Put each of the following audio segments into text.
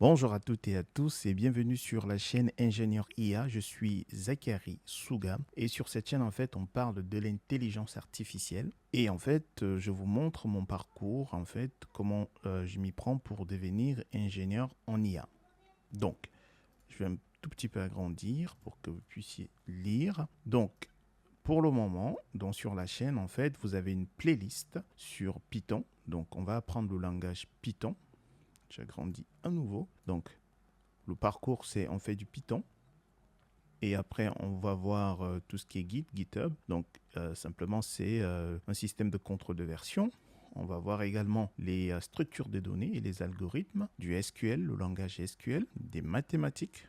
Bonjour à toutes et à tous et bienvenue sur la chaîne Ingénieur IA. Je suis Zachary Souga et sur cette chaîne en fait on parle de l'intelligence artificielle et en fait je vous montre mon parcours en fait comment je m'y prends pour devenir ingénieur en IA. Donc je vais un tout petit peu agrandir pour que vous puissiez lire. Donc pour le moment, donc sur la chaîne en fait vous avez une playlist sur Python. Donc on va apprendre le langage Python. J'agrandis à nouveau. Donc le parcours, c'est on fait du Python. Et après, on va voir tout ce qui est Git, GitHub. Donc, simplement, c'est un système de contrôle de version. On va voir également les structures de données et les algorithmes, du SQL, le langage SQL, des mathématiques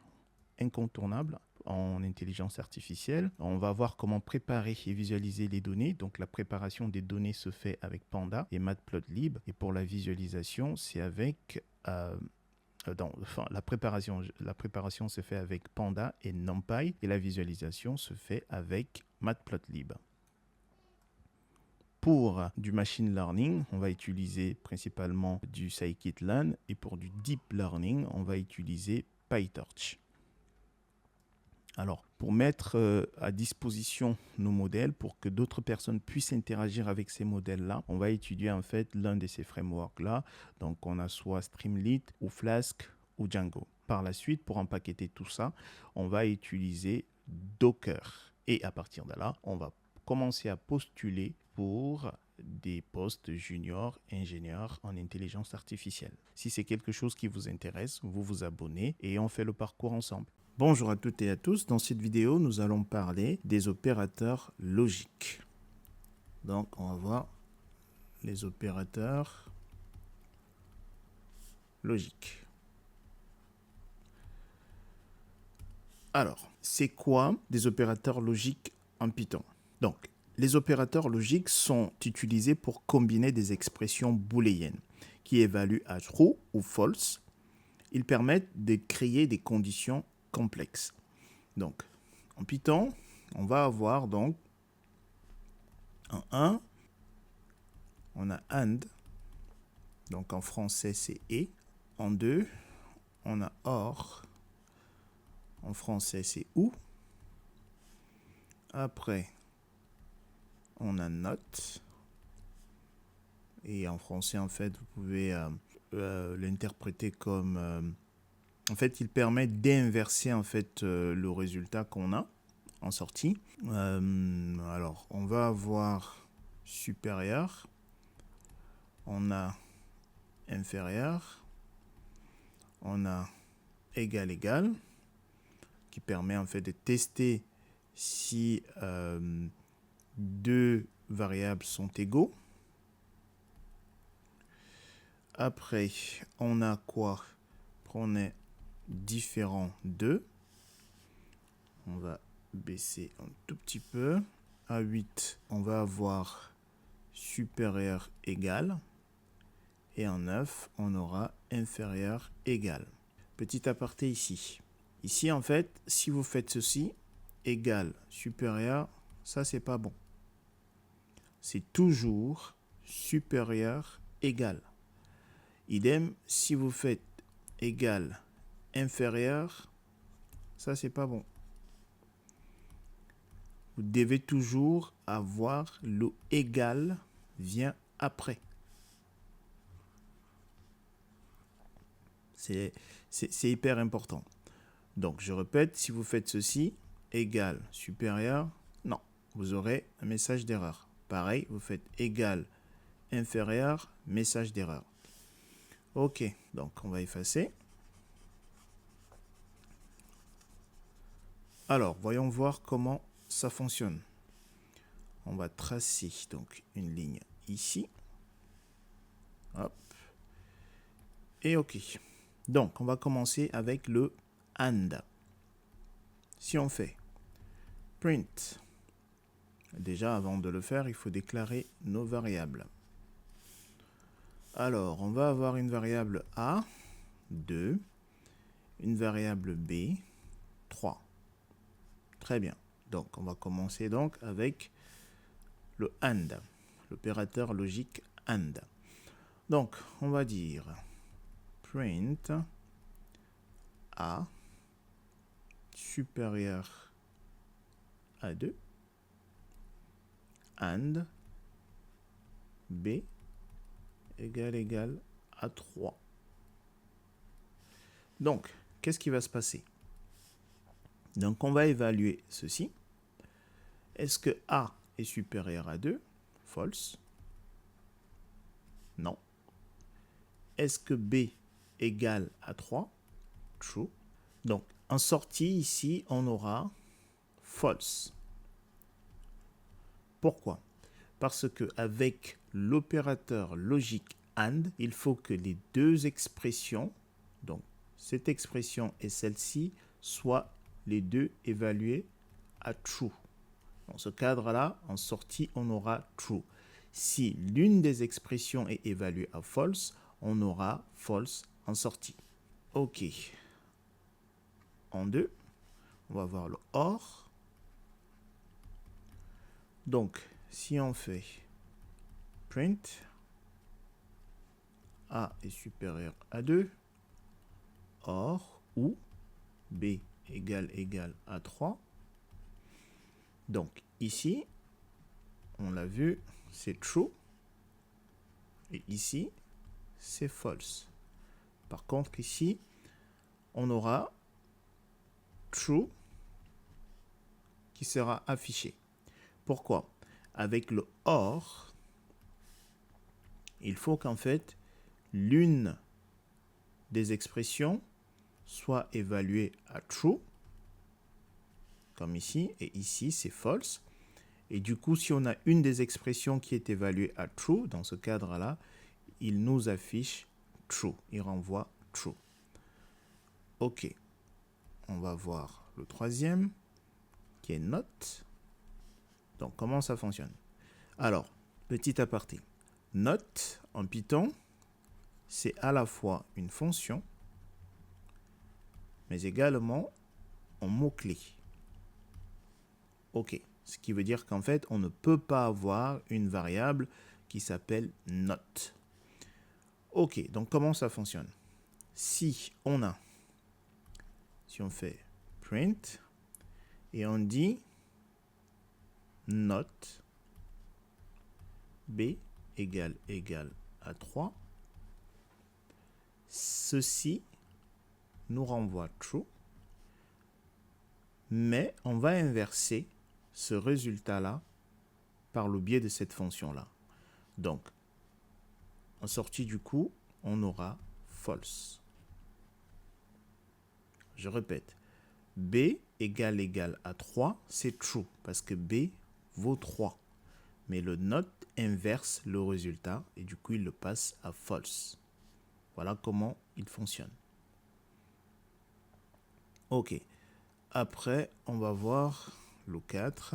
incontournables en intelligence artificielle. On va voir comment préparer et visualiser les données. Donc, la préparation des données se fait avec Panda et Matplotlib. Et pour la visualisation, c'est avec la préparation se fait avec Panda et NumPy et la visualisation se fait avec Matplotlib. Pour du machine learning, on va utiliser principalement du scikit-learn et pour du deep learning, on va utiliser PyTorch. Alors, pour mettre à disposition nos modèles, pour que d'autres personnes puissent interagir avec ces modèles-là, on va étudier en fait l'un de ces frameworks-là. Donc, on a soit Streamlit ou Flask ou Django. Par la suite, pour empaqueter tout ça, on va utiliser Docker. Et à partir de là, on va commencer à postuler pour des postes juniors ingénieurs en intelligence artificielle. Si c'est quelque chose qui vous intéresse, vous vous abonnez et on fait le parcours ensemble. Bonjour à toutes et à tous, dans cette vidéo nous allons parler des opérateurs logiques. Donc on va voir les opérateurs logiques. Alors, c'est quoi des opérateurs logiques en Python? Donc, les opérateurs logiques sont utilisés pour combiner des expressions booléennes qui évaluent à true ou false. Ils permettent de créer des conditions complexes. Donc, en Python, on va avoir donc en 1, on a and, donc en français c'est et. En 2, on a or, en français c'est ou. Après, on a not, et en français en fait vous pouvez l'interpréter comme en fait il permet d'inverser en fait le résultat qu'on a en sortie. Alors on va avoir supérieur, on a inférieur, on a égal qui permet en fait de tester si deux variables sont égaux. Après, on a quoi? On est différent de. On va baisser un tout petit peu. À 8, on va avoir supérieur égal. Et en 9, on aura inférieur égal. Petit aparté ici. Ici, en fait, si vous faites ceci, égal, supérieur, ça, c'est pas bon. C'est toujours supérieur, égal. Idem, si vous faites égal, inférieur, ça, c'est pas bon. Vous devez toujours avoir le égal vient après. C'est hyper important. Donc, je répète, si vous faites ceci, égal, supérieur, non, vous aurez un message d'erreur. Pareil, vous faites égal, inférieur, message d'erreur. Ok, donc on va effacer. Alors, voyons voir comment ça fonctionne. On va tracer donc une ligne ici. Hop. Et ok. Donc, on va commencer avec le AND. Si on fait print, déjà avant de le faire, il faut déclarer nos variables. Alors, on va avoir une variable A, 2, une variable B, 3. Très bien. Donc, on va commencer donc avec le AND, l'opérateur logique AND. Donc, on va dire print A supérieur à 2 and B égale à 3. Donc, qu'est-ce qui va se passer? Donc, on va évaluer ceci. Est-ce que A est supérieur à 2? False. Non. Est-ce que B égale à 3? True. Donc, en sortie, ici, on aura false. Pourquoi? Parce qu'avec l'opérateur logique AND, il faut que les deux expressions, donc cette expression et celle-ci, soient les deux évaluées à true. Dans ce cadre-là, en sortie, on aura true. Si l'une des expressions est évaluée à false, on aura false en sortie. OK. En 2, on va voir le OR. Donc, si on fait print, A est supérieur à 2, OR ou B égale à 3. Donc, ici, on l'a vu, c'est true. Et ici, c'est false. Par contre, ici, on aura true qui sera affiché. Pourquoi? Avec le OR, il faut qu'en fait, l'une des expressions soit évaluée à true, comme ici, et ici, c'est false. Et du coup, si on a une des expressions qui est évaluée à true, dans ce cadre-là, il nous affiche true, il renvoie true. OK. On va voir le troisième, qui est not. Donc, comment ça fonctionne? Alors, petit aparté. Not, en Python, c'est à la fois une fonction, mais également un mot-clé. OK. Ce qui veut dire qu'en fait, on ne peut pas avoir une variable qui s'appelle not. OK. Donc, comment ça fonctionne? Si on fait print et on dit not B égale à 3, ceci nous renvoie true, mais on va inverser ce résultat-là par le biais de cette fonction-là. Donc, en sortie du coup, on aura false. Je répète, B égale à 3, c'est true, parce que B vaut 3. Mais le not inverse le résultat, et du coup, il le passe à false. Voilà comment il fonctionne. OK. Après, on va voir le 4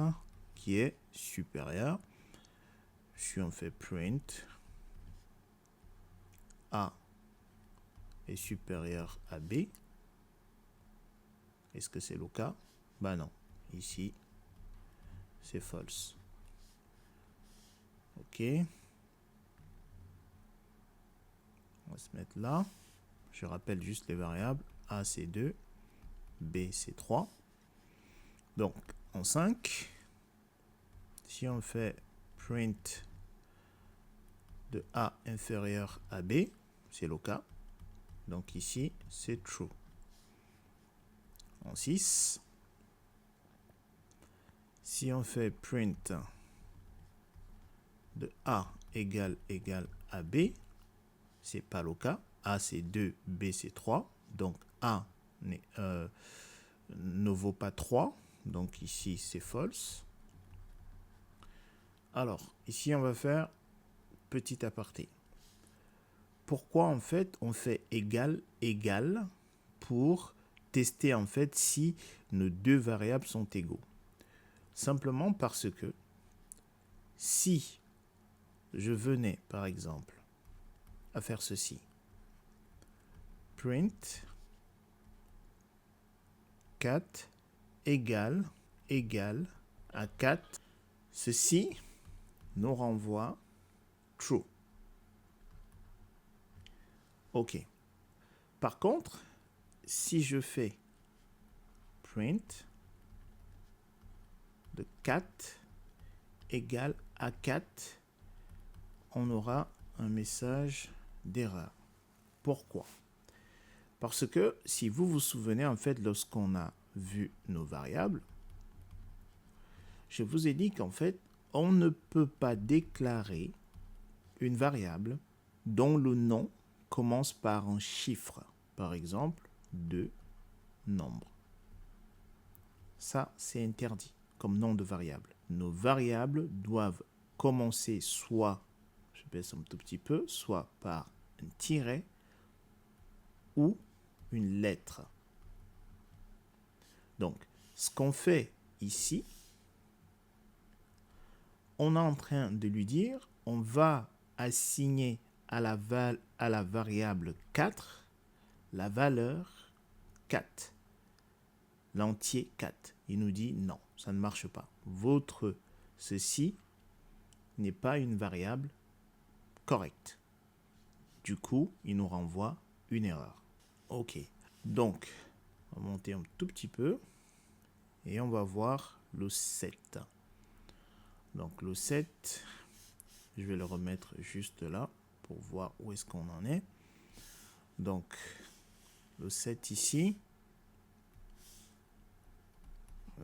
qui est supérieur. Si on fait print, A est supérieur à B. Est-ce que c'est le cas? Ben non. Ici, c'est false. OK. On va se mettre là. Je rappelle juste les variables. A, c'est 2. B, c'est 3. Donc, en 5, si on fait print de A inférieur à B, c'est le cas. Donc ici, c'est true. En 6, si on fait print de A égale à B, c'est pas le cas. A, c'est 2, B, c'est 3. Donc A ne vaut pas 3. Donc ici, c'est false. Alors, ici, on va faire petit aparté. Pourquoi, en fait, on fait égal pour tester, en fait, si nos deux variables sont égaux? Simplement parce que si je venais, par exemple, à faire ceci, print 4 égale à 4, ceci nous renvoie true. OK. Par contre, si je fais print de 4 égale à 4, on aura un message d'erreur. Pourquoi? Parce que si vous vous souvenez, en fait, lorsqu'on a vu nos variables, je vous ai dit qu'en fait, on ne peut pas déclarer une variable dont le nom commence par un chiffre. Par exemple, 2 nombres. Ça, c'est interdit comme nom de variable. Nos variables doivent commencer soit, je baisse un tout petit peu, soit par un tiret ou une lettre. Donc, ce qu'on fait ici, on est en train de lui dire, on va assigner à la variable 4 la valeur 4, l'entier 4. Il nous dit non, ça ne marche pas. Ceci n'est pas une variable correcte. Du coup, il nous renvoie une erreur. Ok, donc, on va monter un tout petit peu et on va voir le 7. Donc le 7, je vais le remettre juste là pour voir où est-ce qu'on en est. Donc le 7 ici,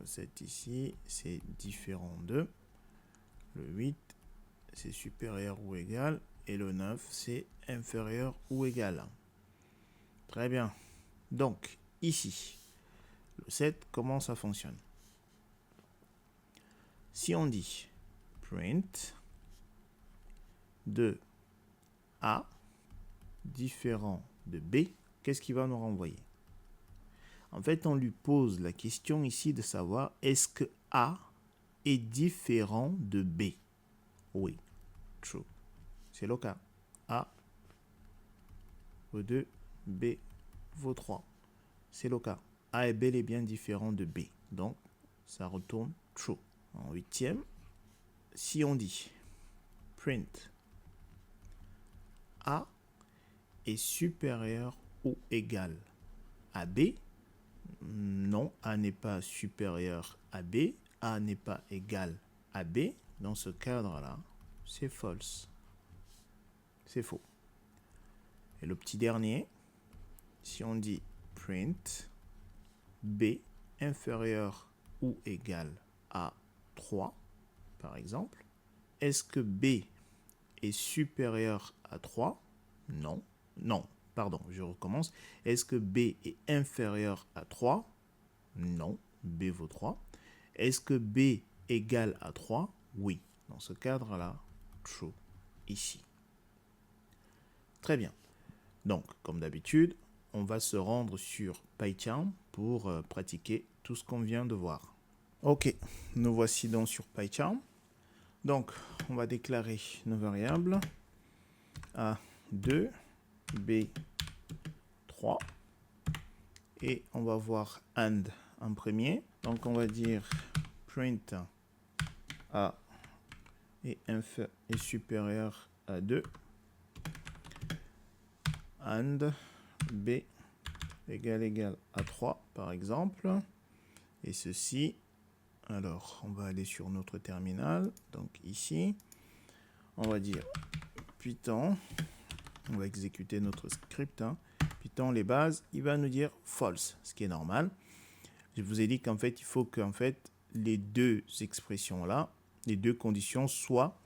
c'est différent de. Le 8, c'est supérieur ou égal. Et le 9, c'est inférieur ou égal. Très bien. Donc ici, le 7, comment ça fonctionne? Si on dit print de A différent de B, qu'est-ce qu'il va nous renvoyer? En fait, on lui pose la question ici de savoir est-ce que A est différent de B? Oui, true. C'est le cas. A vaut 2, B vaut 3. C'est le cas. A est bel et bien différent de B. Donc, ça retourne true. En huitième, si on dit print A est supérieur ou égal à B, non, A n'est pas supérieur à B, A n'est pas égal à B. Dans ce cadre-là, c'est false. C'est faux. Et le petit dernier, si on dit print B inférieur ou égal à 3, par exemple, est-ce que B est supérieur à 3? Non. Non, pardon, je recommence. Est-ce que B est inférieur à 3? Non, B vaut 3. Est-ce que B égale à 3? Oui. Dans ce cadre-là, true, ici. Très bien. Donc, comme d'habitude, on va se rendre sur PyCharm pour pratiquer tout ce qu'on vient de voir. Ok, nous voici donc sur PyCharm. Donc, on va déclarer nos variables A2, B3 et on va voir AND en premier. Donc, on va dire print A est supérieur à 2 AND B égal à 3 par exemple. Et ceci, alors on va aller sur notre terminal. Donc ici, on va dire Python, on va exécuter notre script. Python, les bases, il va nous dire false, ce qui est normal. Je vous ai dit qu'en fait, il faut que les deux expressions-là, les deux conditions soient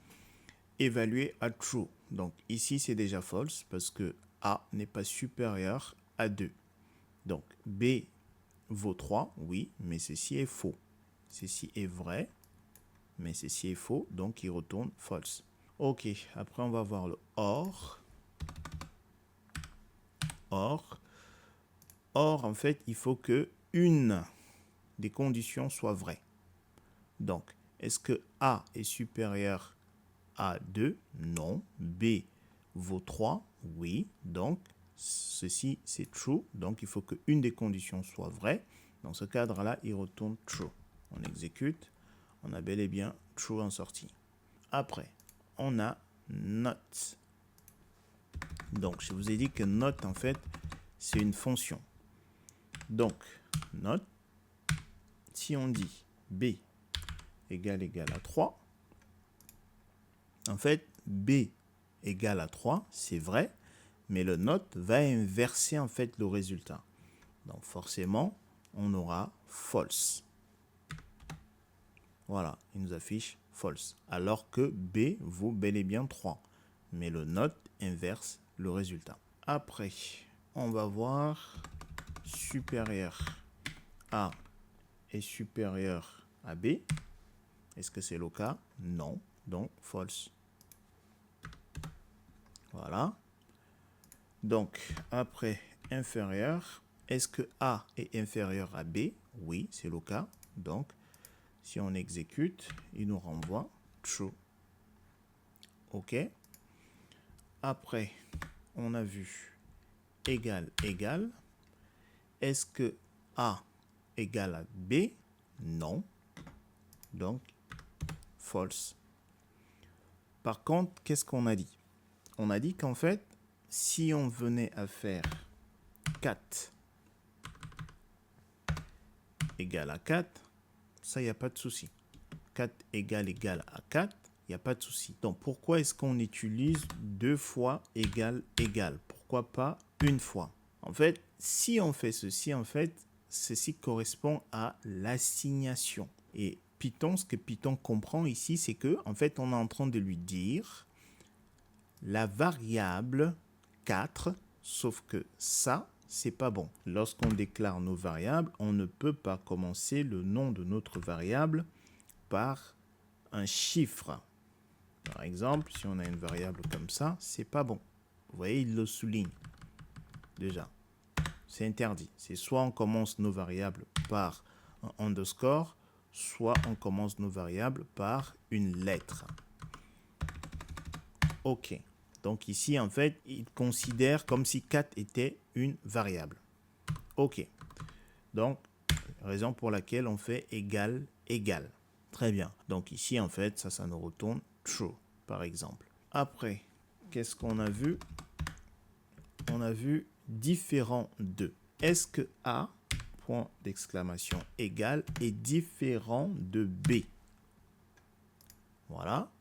évaluées à true. Donc ici, c'est déjà false parce que A n'est pas supérieur à 2. Donc B vaut 3, oui, mais ceci est faux. Ceci est vrai, mais ceci est faux, donc il retourne false. Ok, après on va voir le OR. OR, en fait, il faut que une des conditions soit vraie. Donc, est-ce que A est supérieur à 2? Non. B vaut 3? Oui. Donc, ceci, c'est true. Donc, il faut qu'une des conditions soit vraie. Dans ce cadre-là, il retourne true. On exécute. On a bel et bien true en sortie. Après, on a not. Donc, je vous ai dit que not, en fait, c'est une fonction. Donc, note, si on dit B égale à 3, en fait, B égale à 3, c'est vrai, mais le note va inverser en fait le résultat. Donc forcément, on aura false. Voilà, il nous affiche false. Alors que B vaut bel et bien 3. Mais le note inverse le résultat. Après, on va voir supérieur A est supérieur à B. Est-ce que c'est le cas? Non. Donc false. Voilà. Donc, après inférieur, est-ce que A est inférieur à B? Oui, c'est le cas. Donc, si on exécute, il nous renvoie true. OK. Après, on a vu égal, égal. Est-ce que A égale à B? Non. Donc, false. Par contre, qu'est-ce qu'on a dit? On a dit qu'en fait, si on venait à faire 4 égale à 4, ça, il n'y a pas de souci. 4 égale à 4, il n'y a pas de souci. Donc, pourquoi est-ce qu'on utilise 2 fois égal, égal? Pourquoi pas une fois? En fait, si on fait ceci, en fait, ceci correspond à l'assignation. Et Python, ce que Python comprend ici, c'est que, en fait, on est en train de lui dire la variable 4, sauf que ça, c'est pas bon. Lorsqu'on déclare nos variables, on ne peut pas commencer le nom de notre variable par un chiffre. Par exemple, si on a une variable comme ça, c'est pas bon. Vous voyez, il le souligne. Déjà, c'est interdit. C'est soit on commence nos variables par un underscore, soit on commence nos variables par une lettre. OK. Donc ici, en fait, il considère comme si 4 était une variable. OK. Donc, raison pour laquelle on fait égal, égal. Très bien. Donc ici, en fait, ça nous retourne true, par exemple. Après, qu'est-ce qu'on a vu? On a vu différent de. Est-ce que A, point d'exclamation, égal, est différent de B? Voilà.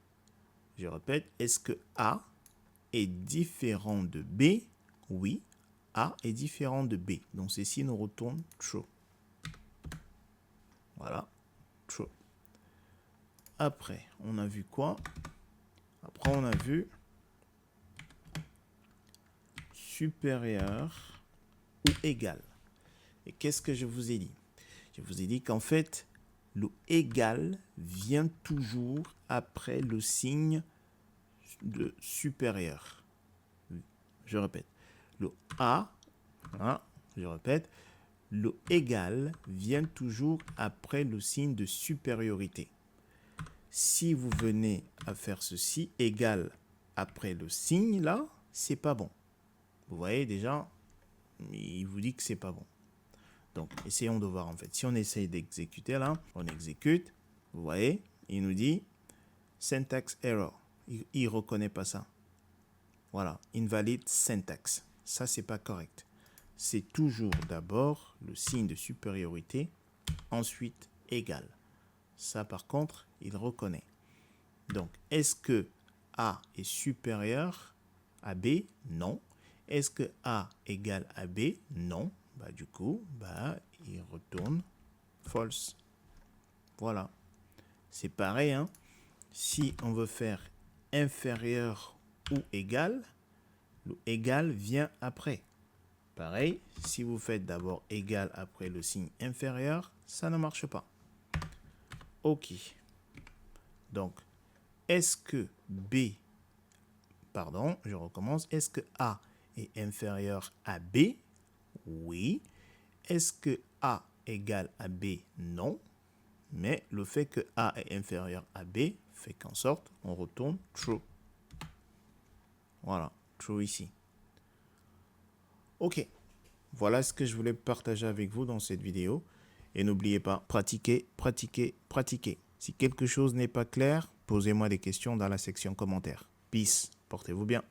Je répète, est-ce que A est différent de B? Oui, A est différent de B. Donc, ceci nous retourne true. Voilà, true. Après, on a vu quoi? Après, on a vu supérieur ou égal. Et qu'est-ce que je vous ai dit? Je vous ai dit qu'en fait, le égal vient toujours après le signe de supérieur. Je répète, le A, hein, je répète, le égal vient toujours après le signe de supériorité. Si vous venez à faire ceci, égal après le signe là, c'est pas bon. Vous voyez déjà, il vous dit que c'est pas bon. Donc, essayons de voir en fait. Si on essaye d'exécuter là, on exécute, vous voyez, il nous dit syntax error. Il ne reconnaît pas ça. Voilà, invalid syntax. Ça, c'est pas correct. C'est toujours d'abord le signe de supériorité, ensuite égal. Ça, par contre, il reconnaît. Donc, est-ce que A est supérieur à B? Non. Est-ce que A égale à B? Non. Bah, du coup, il retourne false. Voilà. C'est pareil, hein? Si on veut faire inférieur ou égal, le égal vient après. Pareil, si vous faites d'abord égal après le signe inférieur, ça ne marche pas. OK. Donc, est-ce que B, pardon, je recommence, est-ce que A est inférieur à B? Oui. Est-ce que A égale à B? Non. Mais le fait que A est inférieur à B fait qu'en sorte, on retourne true. Voilà, true ici. OK. Voilà ce que je voulais partager avec vous dans cette vidéo. Et n'oubliez pas, pratiquez, pratiquez, pratiquez. Si quelque chose n'est pas clair, posez-moi des questions dans la section commentaires. Peace. Portez-vous bien.